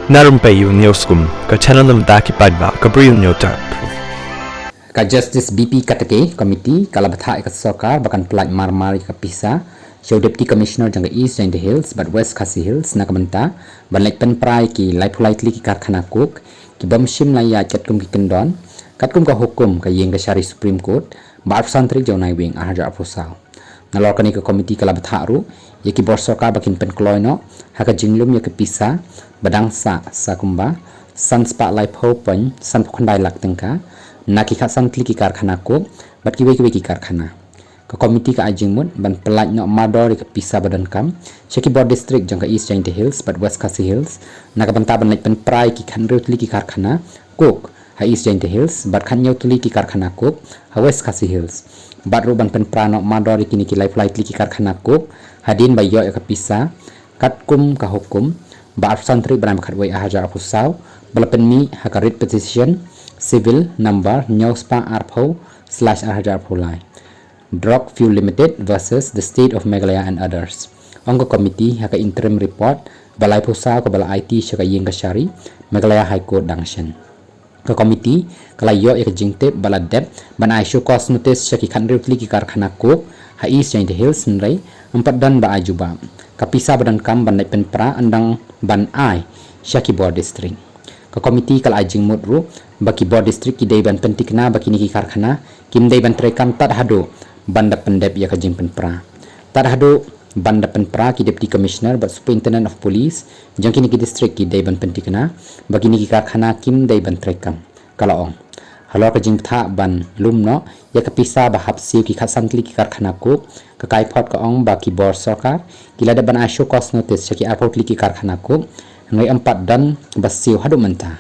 Na Rympei U ka channel nabynta ki paidbah ka Bri U Hynñiewtrep. Ka Justice BP Katake Committee kala bathai ka Sarkar bakan Pyllait marmari ka pisa show Deputy Commissioner jang East Jang Hills but West Khasi Hills na kabanta ban pynpra ki politely ki karkhana kok ki bomshim la ya chatkum ki kendon katkum ka hukum ka yeng ka Shari Supreme Court bar santri jang nai wing ahaja apusau na lokani ka committee kala batharu ya ki bor Sarkar bakin penkloino haka jinglum ya ki pisa badang sa kumba san spa lai phopen san phokhandai lak tengka naki khasan tli ki karkhana ko bat ki ki karkhana ka committee ka ajingmut ban Pyllait no mardor ka pisa badan kam sheki bor district jang ka East Jang Hills but West Khasi Hills na ka banta ban pynpra ki khanreu tli ki karkhana kok ha East Jang Hills bat khannyeu tli ki karkhana kok ha West Khasi Hills bat ro ban pynpra no mardor ki ni ki politely ki karkhana kok hadin bayo ka pisa katkum ka hukum bar santri bram khatwai ahajar apusau balapen mi hakarit petition civil number nyospa arpho/ahajar pulai drug fuel limited versus the state of Meghalaya and others ongko committee haka interim report balai pusau ko bala IT shaka yeng Shari Meghalaya High Court dangshan ka committee kala yo ek jingte bala dep ban issue cost notice shaki khanreu tli ki karkhana ko ha East Jang Hills nrai empat dan ba ajuba kapisa badan kam ban pynpra andang ban ai shaki bor district ka committee kala ajing modru baki bor district ki dei ban pentikna baki ni ki karkhana kim dei ban trekam tat hado banda pendep ya ka jing pynpra tat hado banda pynpra ki deputy commissioner but superintendent of police jang ki ni ki district ki dei ban pentikna baki ni ki karkhana kim dei ban trekam kala ong halo ka jing tha ban lumno ya ka pisa ba hapsiu ki khasan tli ki karkhana ko ka kai phot ka ong baki bor Sarkar kila da ban issue cost notice shaki airport tli ki karkhana ko ngai empat dan basiu hadu menta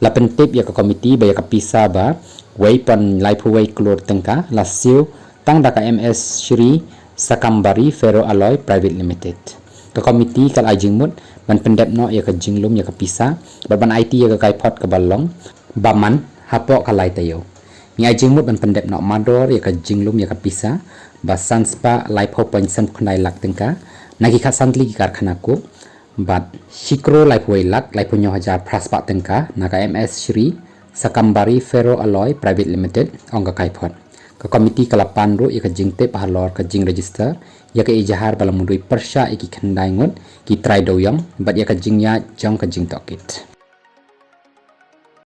la pentip ya ka committee ba ya ka pisa ba wei pan lai phuwei klor tengka la siu tang da ka MS Shri Sakambari Ferro Alloy Private Limited ka committee kal ajing mut ban pendep no ya ka jinglum ya ka pisa ba ban IT ya ka kai phot ka balong baman hapo ka lai tayo ni ajing mut ban pendep no mardor ya ka jinglum ya ka pisa ba sanspa lai pho point san khunai lak tengka nagi khasan tli ki karkhana ko but shikro lai phuwei lak lai punyo hajar praspa tengka naka MS Shri Sakambari Ferro Alloy Private Limited ong ka kai phot ka committee kala panro ya ka jingte pahalor ka jing register ya ka EJH balamudui persha iki khandai ngot ki trai doyang but ya ka jingya jong ka jing tokit